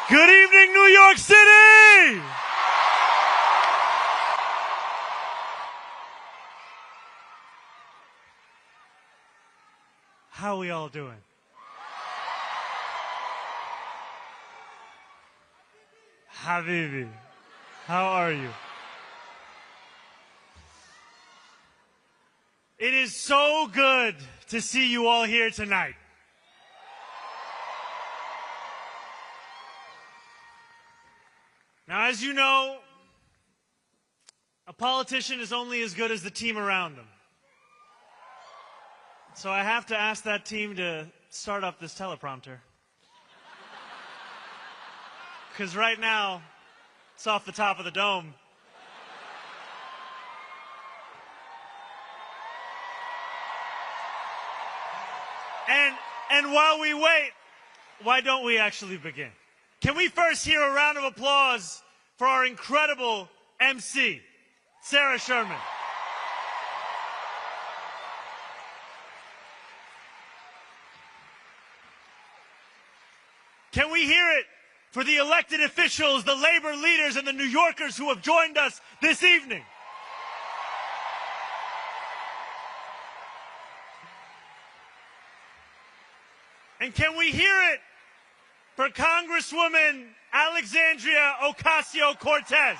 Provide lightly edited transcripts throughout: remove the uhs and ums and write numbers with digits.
Good evening, New York City! How are we all doing? Habibi, how are you? It is so good to see you all here tonight. Now, as you know, a politician is only as good as the team around them. So I have to ask that team to start up this teleprompter. Because right now, it's off the top of the dome. And while we wait, why don't we actually begin? Can we first hear a round of applause for our incredible MC, Sarah Sherman? Can we hear it for the elected officials, the labor leaders, and the New Yorkers who have joined us this evening? And can we hear it for Congresswoman Alexandria Ocasio-Cortez?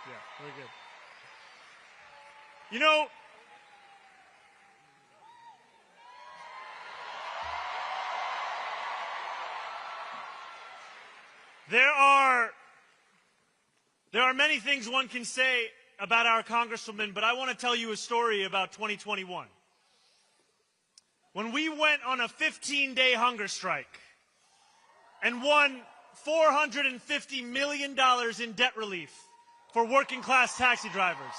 Yeah, very good. You know, there are many things one can say about our Congresswoman, but I want to tell you a story about 2021. When we went on a 15-day hunger strike and won $450 million in debt relief for working-class taxi drivers,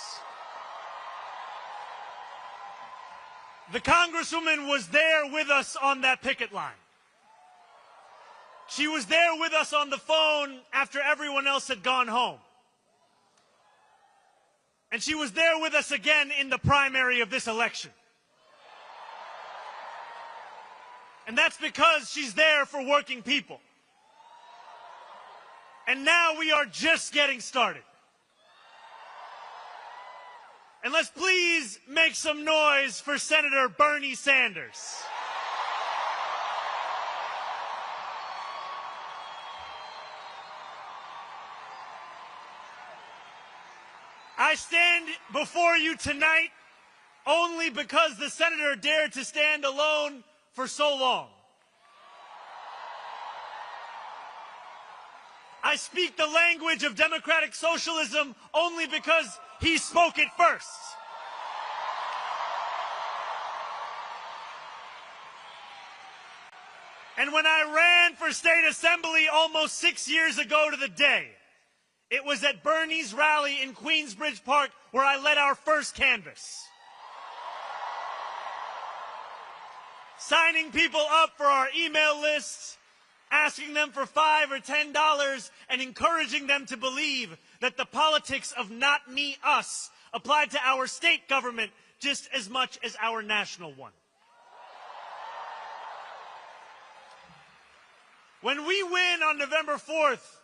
the Congresswoman was there with us on that picket line. She was there with us on the phone after everyone else had gone home. And she was there with us again in the primary of this election. And that's because she's there for working people. And now we are just getting started. And let's please make some noise for Senator Bernie Sanders. I stand before you tonight only because the senator dared to stand alone for so long. I speak the language of democratic socialism only because he spoke it first. And when I ran for state assembly almost 6 years ago to the day, it was at Bernie's rally in Queensbridge Park where I led our first canvass. Signing people up for our email lists, asking them for $5 or $10, and encouraging them to believe that the politics of not me, us applied to our state government just as much as our national one. When we win on November 4th,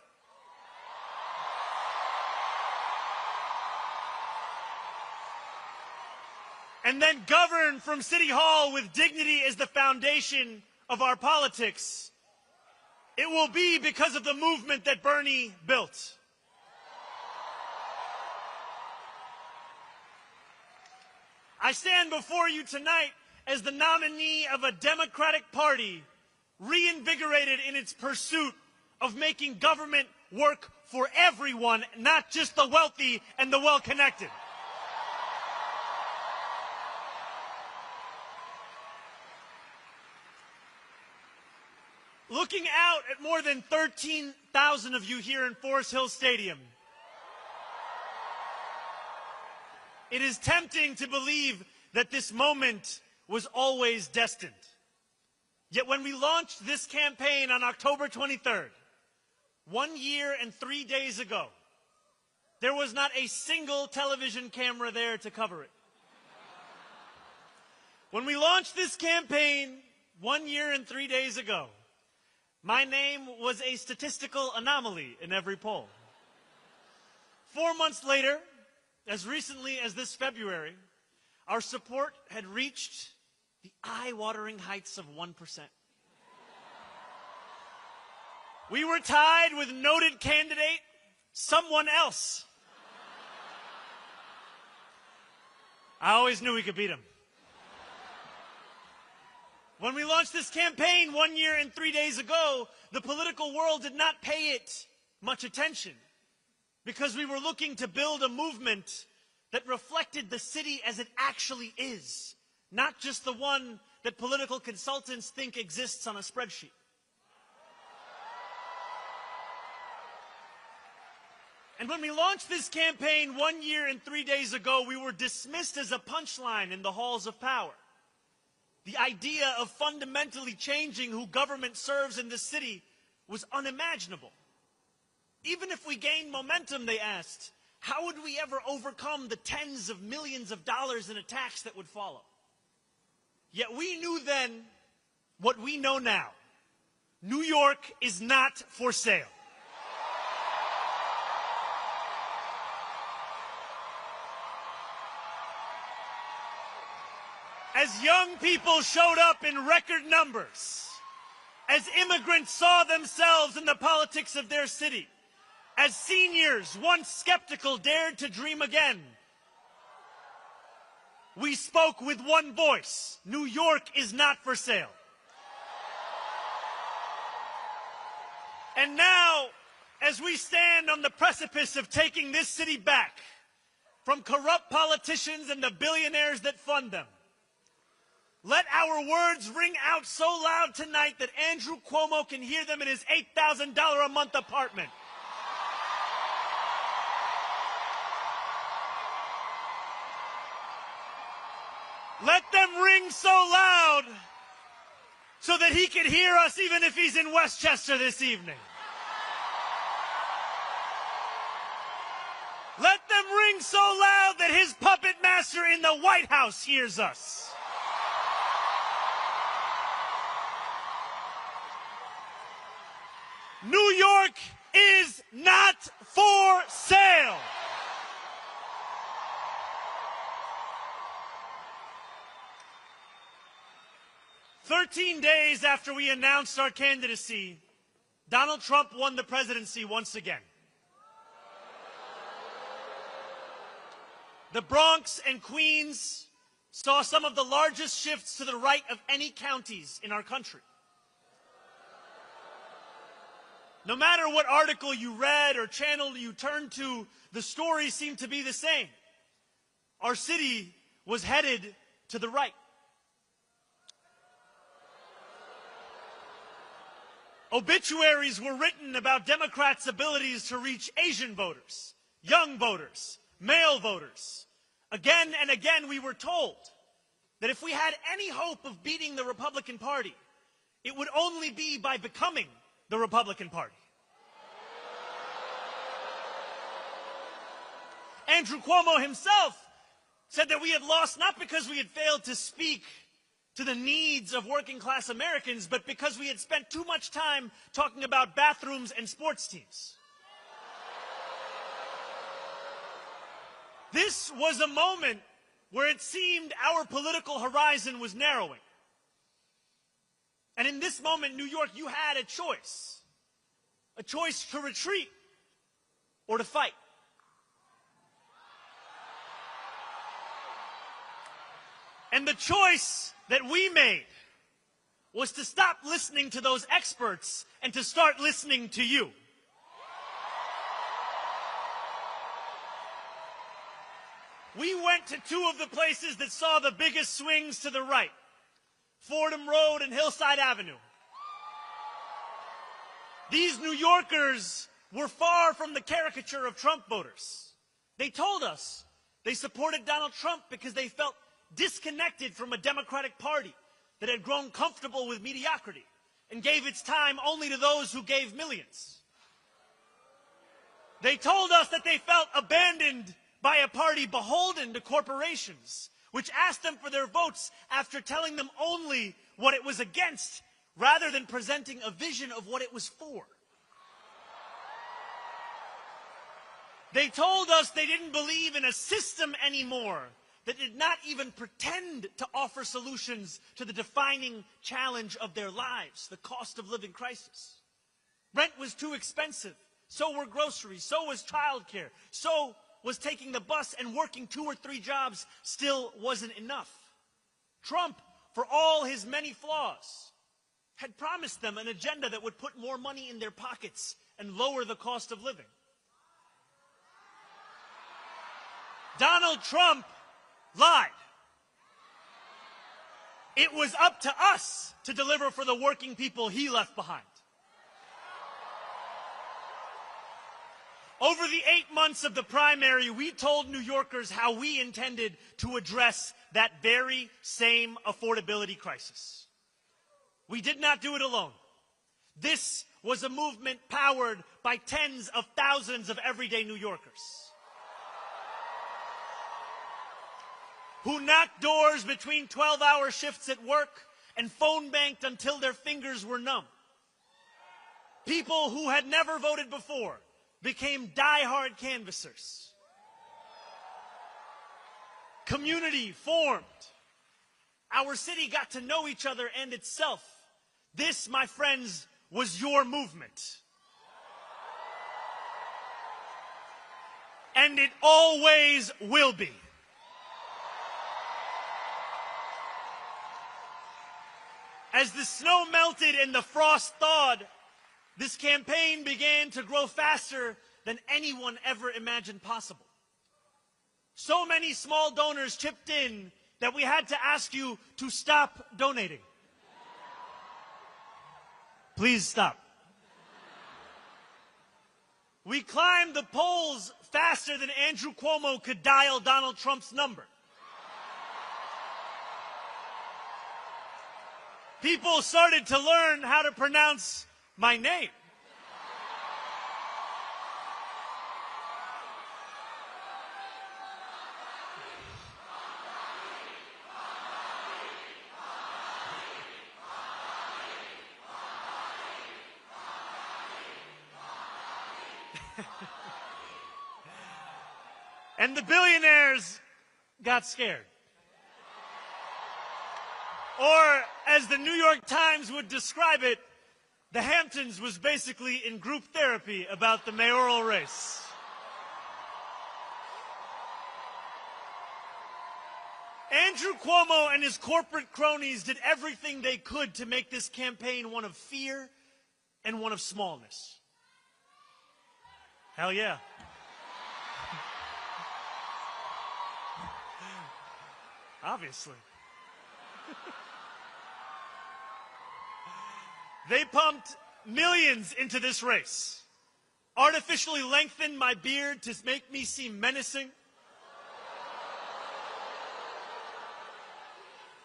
and then govern from City Hall with dignity as the foundation of our politics, it will be because of the movement that Bernie built. I stand before you tonight as the nominee of a Democratic Party reinvigorated in its pursuit of making government work for everyone, not just the wealthy and the well-connected. Looking out at more than 13,000 of you here in Forest Hill Stadium, it is tempting to believe that this moment was always destined. Yet when we launched this campaign on October 23rd, 1 year and 3 days ago, there was not a single television camera there to cover it. When we launched this campaign 1 year and 3 days ago, my name was a statistical anomaly in every poll. 4 months later, as recently as this February, our support had reached the eye-watering heights of 1%. We were tied with noted candidate, someone else. I always knew we could beat him. When we launched this campaign 1 year and 3 days ago, the political world did not pay it much attention because we were looking to build a movement that reflected the city as it actually is, not just the one that political consultants think exists on a spreadsheet. And when we launched this campaign 1 year and 3 days ago, we were dismissed as a punchline in the halls of power. The idea of fundamentally changing who government serves in this city was unimaginable. Even if we gained momentum, they asked, how would we ever overcome the tens of millions of dollars in attacks that would follow? Yet we knew then what we know now. New York is not for sale. As young people showed up in record numbers, as immigrants saw themselves in the politics of their city, as seniors, once skeptical, dared to dream again, we spoke with one voice. New York is not for sale. And now, as we stand on the precipice of taking this city back from corrupt politicians and the billionaires that fund them, let our words ring out so loud tonight that Andrew Cuomo can hear them in his $8,000 a month apartment. Let them ring so loud so that he can hear us even if he's in Westchester this evening. Let them ring so loud that his puppet master in the White House hears us. New York is not for sale. "13 days after we announced our candidacy, Donald Trump won the presidency once again. The Bronx and Queens saw some of the largest shifts to the right of any counties in our country. No matter what article you read or channel you turned to, the stories seemed to be the same. Our city was headed to the right. Obituaries were written about Democrats' abilities to reach Asian voters, young voters, male voters. Again and again, we were told that if we had any hope of beating the Republican Party, it would only be by becoming the Republican Party. Andrew Cuomo himself said that we had lost not because we had failed to speak to the needs of working-class Americans, but because we had spent too much time talking about bathrooms and sports teams. This was a moment where it seemed our political horizon was narrowing. And in this moment, New York, you had a choice to retreat or to fight. And the choice that we made was to stop listening to those experts and to start listening to you. We went to two of the places that saw the biggest swings to the right, Fordham Road and Hillside Avenue. These New Yorkers were far from the caricature of Trump voters. They told us they supported Donald Trump because they felt disconnected from a Democratic Party that had grown comfortable with mediocrity and gave its time only to those who gave millions. They told us that they felt abandoned by a party beholden to corporations which asked them for their votes after telling them only what it was against, rather than presenting a vision of what it was for. They told us they didn't believe in a system anymore that did not even pretend to offer solutions to the defining challenge of their lives, the cost of living crisis. Rent was too expensive, so were groceries, so was childcare, so was taking the bus, and working 2 or 3 jobs still wasn't enough. Trump, for all his many flaws, had promised them an agenda that would put more money in their pockets and lower the cost of living. Donald Trump lied. It was up to us to deliver for the working people he left behind. Over the 8 months of the primary, we told New Yorkers how we intended to address that very same affordability crisis. We did not do it alone. This was a movement powered by tens of thousands of everyday New Yorkers who knocked doors between 12-hour shifts at work and phone banked until their fingers were numb. People who had never voted before became die-hard canvassers. Community formed. Our city got to know each other and itself. This, my friends, was your movement. And it always will be. As the snow melted and the frost thawed, this campaign began to grow faster than anyone ever imagined possible. So many small donors chipped in that we had to ask you to stop donating. Please stop. We climbed the polls faster than Andrew Cuomo could dial Donald Trump's number. People started to learn how to pronounce my name. And the billionaires got scared. Or, as the New York Times would describe it, the Hamptons was basically in group therapy about the mayoral race. Andrew Cuomo and his corporate cronies did everything they could to make this campaign one of fear and one of smallness. Hell yeah. Obviously. They pumped millions into this race, artificially lengthened my beard to make me seem menacing,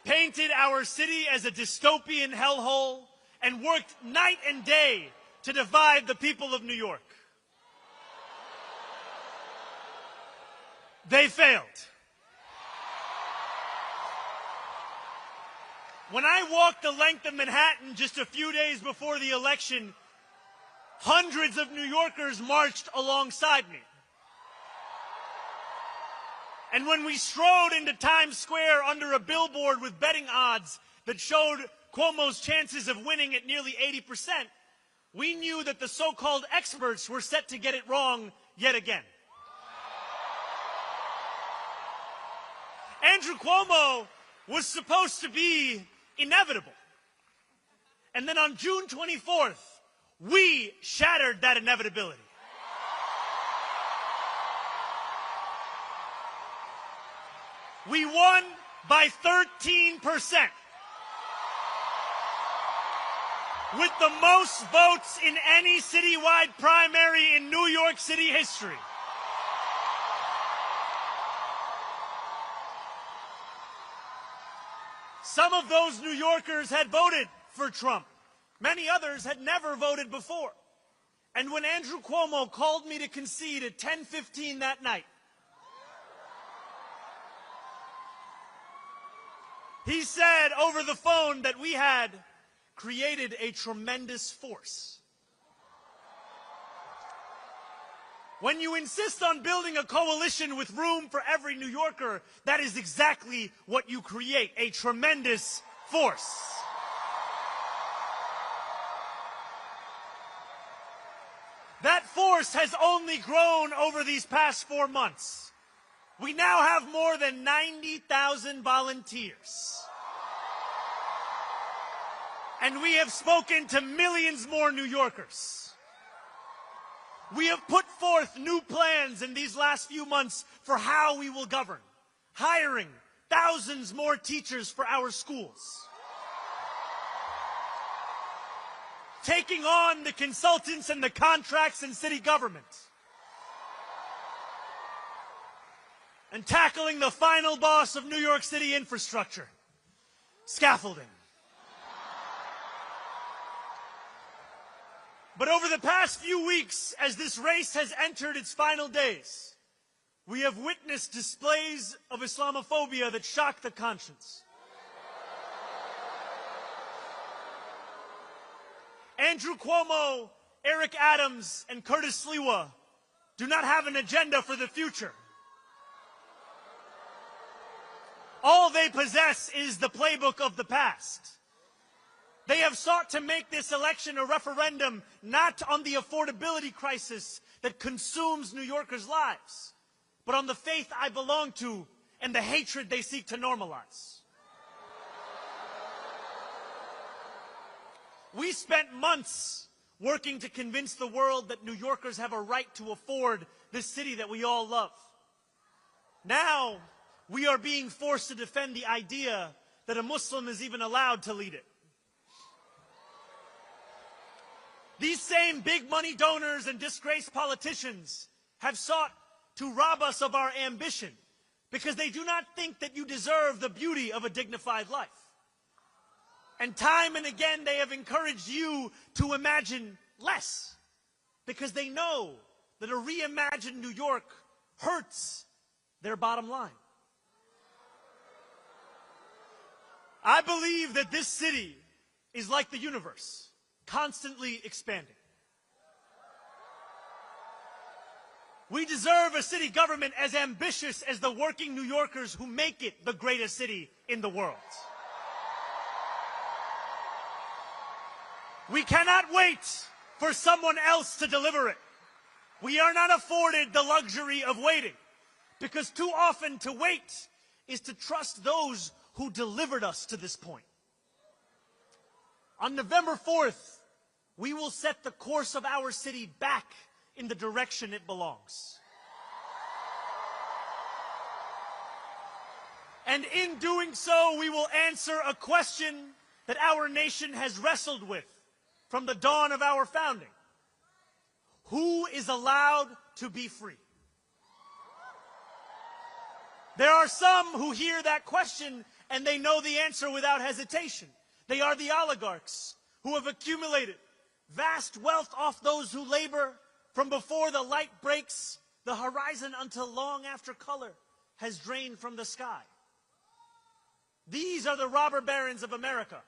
painted our city as a dystopian hellhole, and worked night and day to divide the people of New York. They failed. When I walked the length of Manhattan just a few days before the election, hundreds of New Yorkers marched alongside me. And when we strode into Times Square under a billboard with betting odds that showed Cuomo's chances of winning at nearly 80%, we knew that the so-called experts were set to get it wrong yet again. Andrew Cuomo was supposed to be inevitable. And then on June 24th, we shattered that inevitability. We won by 13%, with the most votes in any citywide primary in New York City history. Some of those New Yorkers had voted for Trump. Many others had never voted before. And when Andrew Cuomo called me to concede at 10:15 that night, He said over the phone that we had created a tremendous force. When you insist on building a coalition with room for every New Yorker, that is exactly what you create, a tremendous force. That force has only grown over these past 4 months. We now have more than 90,000 volunteers. And we have spoken to millions more New Yorkers. We have put forth new plans in these last few months for how we will govern, hiring thousands more teachers for our schools, taking on the consultants and the contracts in city government, and tackling the final boss of New York City infrastructure, scaffolding. But over the past few weeks, as this race has entered its final days, we have witnessed displays of Islamophobia that shock the conscience. Andrew Cuomo, Eric Adams, and Curtis Sliwa do not have an agenda for the future. All they possess is the playbook of the past. They have sought to make this election a referendum not on the affordability crisis that consumes New Yorkers' lives, but on the faith I belong to and the hatred they seek to normalize. We spent months working to convince the world that New Yorkers have a right to afford this city that we all love. Now, we are being forced to defend the idea that a Muslim is even allowed to lead it. These same big money donors and disgraced politicians have sought to rob us of our ambition because they do not think that you deserve the beauty of a dignified life. And time and again, they have encouraged you to imagine less because they know that a reimagined New York hurts their bottom line. I believe that this city is like the universe, constantly expanding. We deserve a city government as ambitious as the working New Yorkers who make it the greatest city in the world. We cannot wait for someone else to deliver it. We are not afforded the luxury of waiting, because too often to wait is to trust those who delivered us to this point. On November 4th, we will set the course of our city back in the direction it belongs. And in doing so, we will answer a question that our nation has wrestled with from the dawn of our founding. Who is allowed to be free? There are some who hear that question and they know the answer without hesitation. They are the oligarchs who have accumulated vast wealth off those who labor from before the light breaks the horizon until long after color has drained from the sky. These are the robber barons of America,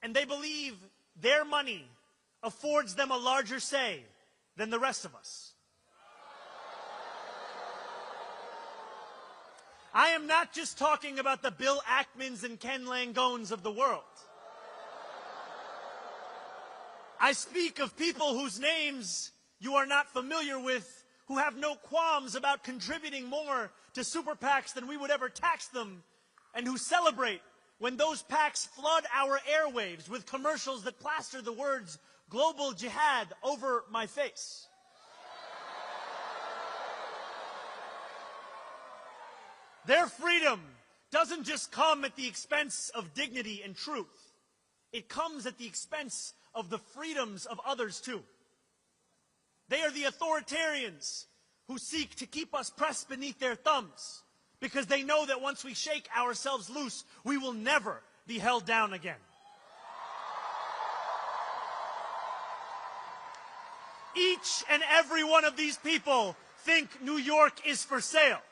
and they believe their money affords them a larger say than the rest of us. I am not just talking about the Bill Ackmans and Ken Langones of the world. I speak of people whose names you are not familiar with, who have no qualms about contributing more to super PACs than we would ever tax them, and who celebrate when those PACs flood our airwaves with commercials that plaster the words "global jihad" over my face. Their freedom doesn't just come at the expense of dignity and truth. It comes at the expense of the freedoms of others too. They are the authoritarians who seek to keep us pressed beneath their thumbs because they know that once we shake ourselves loose, we will never be held down again. Each and every one of these people think New York is for sale.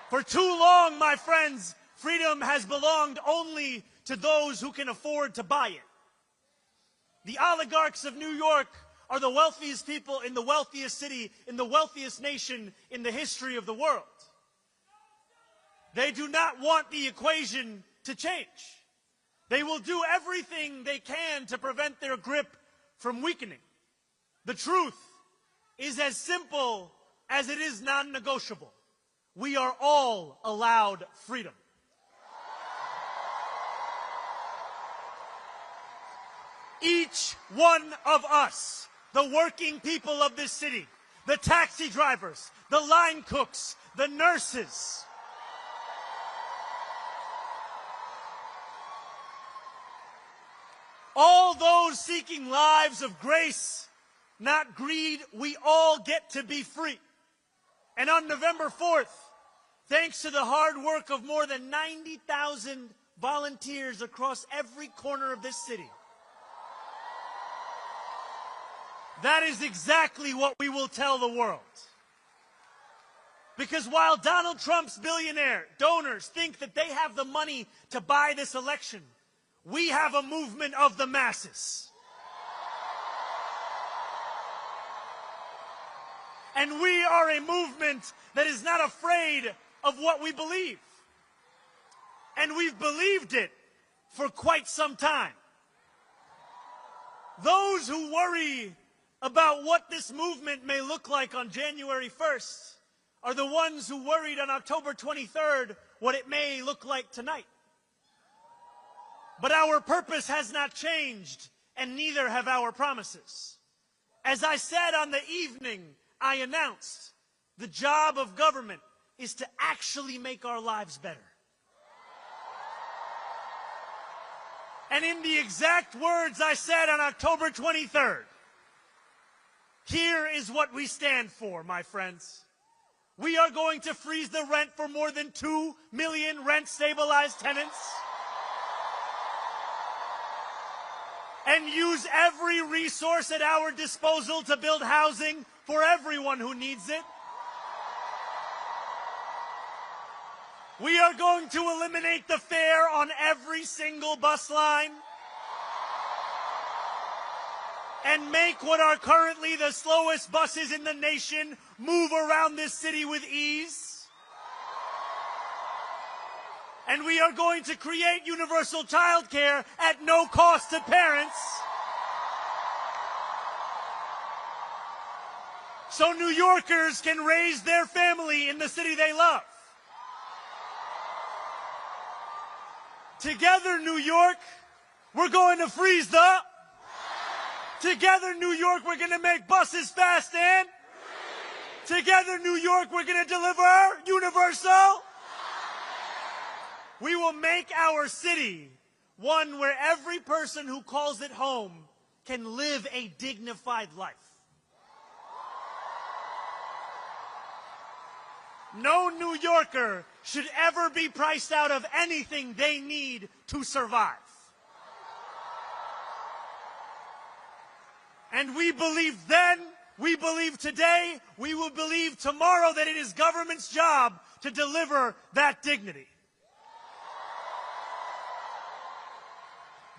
For too long, my friends, freedom has belonged only to those who can afford to buy it. The oligarchs of New York are the wealthiest people in the wealthiest city, in the wealthiest nation in the history of the world. They do not want the equation to change. They will do everything they can to prevent their grip from weakening. The truth is as simple as it is non-negotiable. We are all allowed freedom. Each one of us, the working people of this city, the taxi drivers, the line cooks, the nurses, all those seeking lives of grace, not greed, we all get to be free. And on November 4th, thanks to the hard work of more than 90,000 volunteers across every corner of this city, that is exactly what we will tell the world. Because while Donald Trump's billionaire donors think that they have the money to buy this election, we have a movement of the masses. And we are a movement that is not afraid of what we believe. And we've believed it for quite some time. Those who worry about what this movement may look like on January 1st are the ones who worried on October 23rd what it may look like tonight. But our purpose has not changed, and neither have our promises. As I said on the evening I announced, the job of government is to actually make our lives better. And in the exact words I said on October 23rd, here is what we stand for, my friends. We are going to freeze the rent for more than 2 million rent-stabilized tenants and use every resource at our disposal to build housing for everyone who needs it. We are going to eliminate the fare on every single bus line and make what are currently the slowest buses in the nation move around this city with ease. And we are going to create universal childcare at no cost to parents, so New Yorkers can raise their family in the city they love. Together, New York, we're going to freeze the... Together, New York, we're going to make buses fast and... Together, New York, we're going to deliver universal... We will make our city one where every person who calls it home can live a dignified life. No New Yorker should ever be priced out of anything they need to survive. And we believe then, we believe today, we will believe tomorrow that it is government's job to deliver that dignity.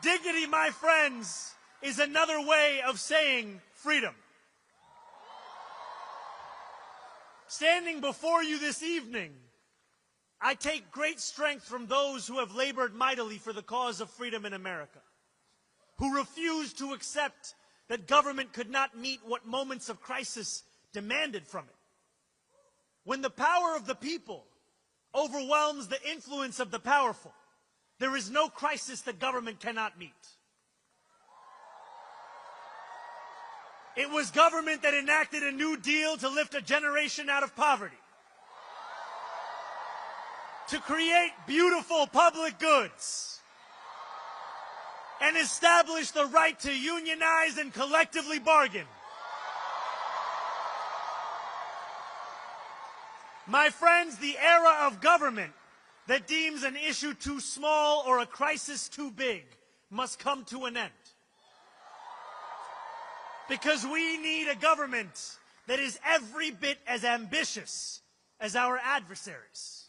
Dignity, my friends, is another way of saying freedom. Standing before you this evening, I take great strength from those who have labored mightily for the cause of freedom in America, who refused to accept that government could not meet what moments of crisis demanded from it. When the power of the people overwhelms the influence of the powerful, there is no crisis that government cannot meet. It was government that enacted a New Deal to lift a generation out of poverty, to create beautiful public goods, and establish the right to unionize and collectively bargain. My friends, the era of government that deems an issue too small or a crisis too big must come to an end. Because we need a government that is every bit as ambitious as our adversaries.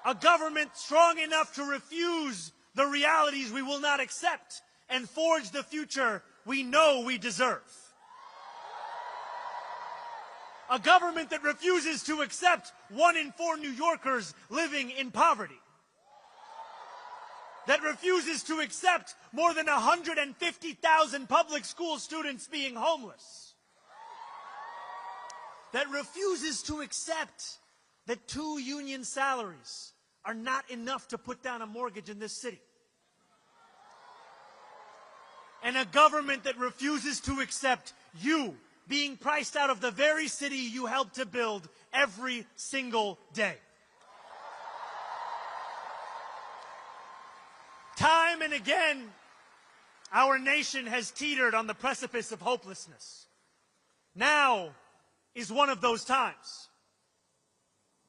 A government strong enough to refuse the realities we will not accept and forge the future we know we deserve. A government that refuses to accept 1 in 4 New Yorkers living in poverty. That refuses to accept more than 150,000 public school students being homeless. That refuses to accept that 2 union salaries are not enough to put down a mortgage in this city. And a government that refuses to accept you being priced out of the very city you helped to build every single day. Time and again, our nation has teetered on the precipice of hopelessness. Now is one of those times.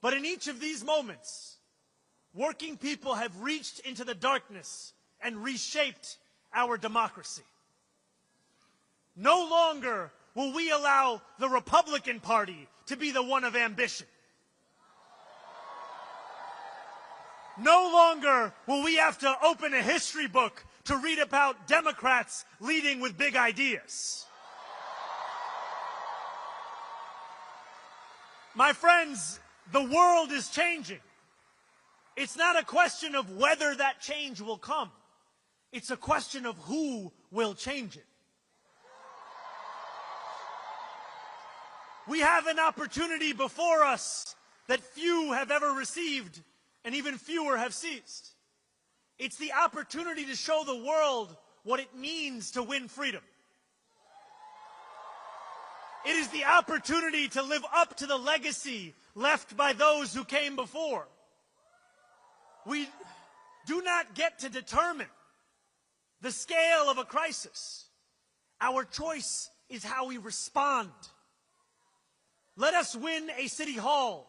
But in each of these moments, working people have reached into the darkness and reshaped our democracy. No longer will we allow the Republican Party to be the one of ambition. No longer will we have to open a history book to read about Democrats leading with big ideas. My friends, the world is changing. It's not a question of whether that change will come. It's a question of who will change it. We have an opportunity before us that few have ever received and even fewer have seized. It's the opportunity to show the world what it means to win freedom. It is the opportunity to live up to the legacy left by those who came before. We do not get to determine the scale of a crisis. Our choice is how we respond. Let us win a city hall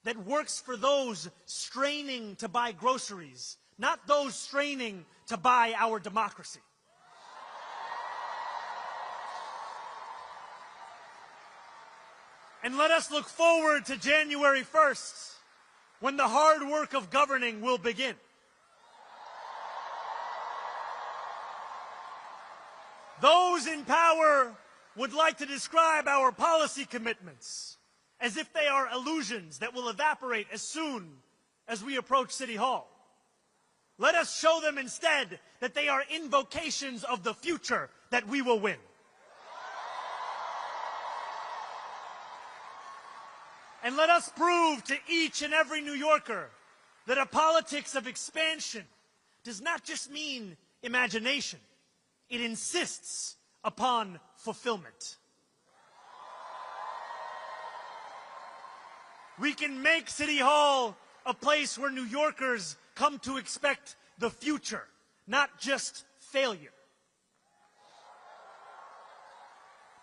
that works for those straining to buy groceries, not those straining to buy our democracy. And let us look forward to January 1st, when the hard work of governing will begin. Those in power would like to describe our policy commitments as if they are illusions that will evaporate as soon as we approach City Hall. Let us show them instead that they are invocations of the future that we will win. And let us prove to each and every New Yorker that a politics of expansion does not just mean imagination. It insists upon fulfillment. We can make City Hall a place where New Yorkers come to expect the future, not just failure.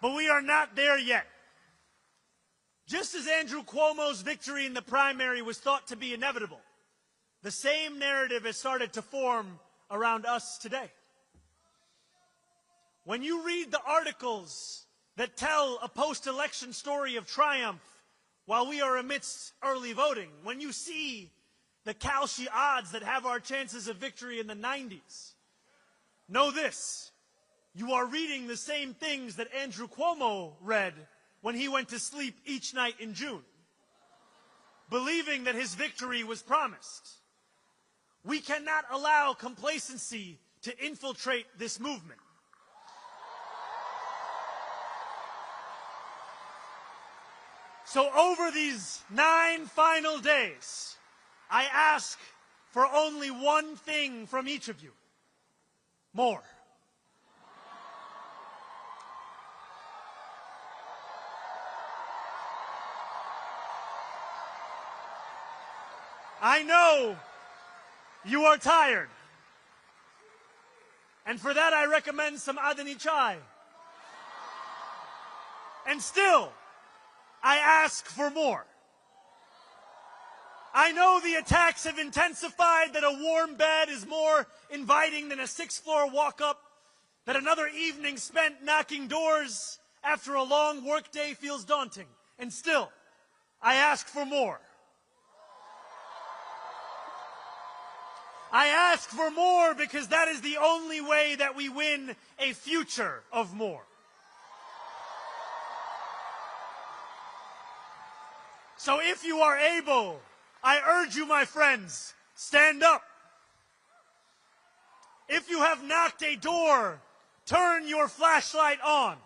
But we are not there yet. Just as Andrew Cuomo's victory in the primary was thought to be inevitable, the same narrative has started to form around us today. When you read the articles that tell a post-election story of triumph while we are amidst early voting, when you see the Kalshi odds that have our chances of victory in the 90s, know this: you are reading the same things that Andrew Cuomo read when he went to sleep each night in June, believing that his victory was promised. We cannot allow complacency to infiltrate this movement. So over these 9 final days, I ask for only one thing from each of you: more. I know you are tired, and for that I recommend some Adani chai. And still, I ask for more. I know the attacks have intensified, that a warm bed is more inviting than a 6th-floor walk-up, that another evening spent knocking doors after a long workday feels daunting. And still, I ask for more. I ask for more because that is the only way that we win a future of more. So if you are able, I urge you, my friends, stand up. If you have knocked a door, turn your flashlight on.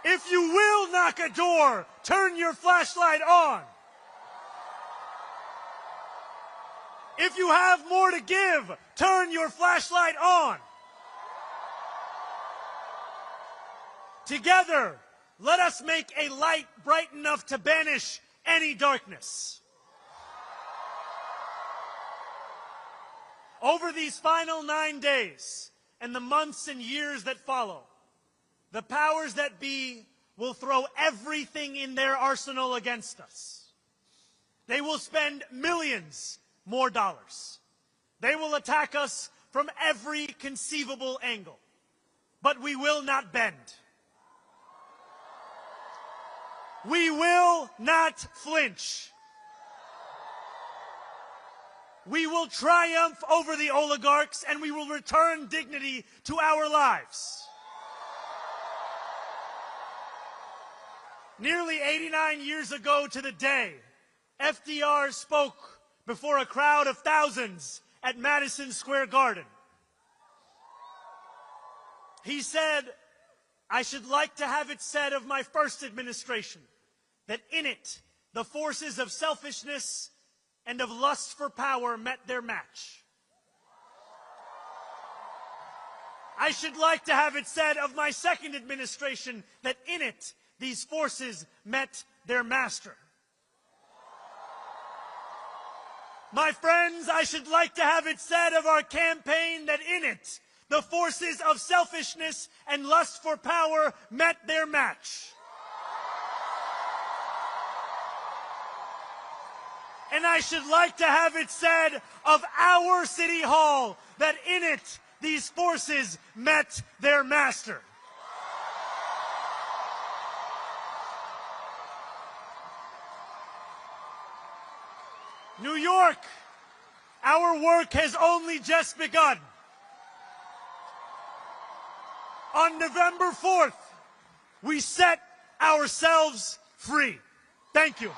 If you will knock a door, turn your flashlight on. If you have more to give, turn your flashlight on. Together, let us make a light bright enough to banish any darkness. Over these final 9 days and the months and years that follow, the powers that be will throw everything in their arsenal against us. They will spend millions more dollars. They will attack us from every conceivable angle. But we will not bend. We will not flinch. We will triumph over the oligarchs and we will return dignity to our lives. Nearly 89 years ago to the day, FDR spoke before a crowd of thousands at Madison Square Garden. He said, "I should like to have it said of my first administration that in it the forces of selfishness and of lust for power met their match. I should like to have it said of my second administration that in it these forces met their master. My friends, I should like to have it said of our campaign that in it, the forces of selfishness and lust for power met their match. And I should like to have it said of our City Hall that in it, these forces met their master. New York, our work has only just begun. On November 4th, we set ourselves free. Thank you.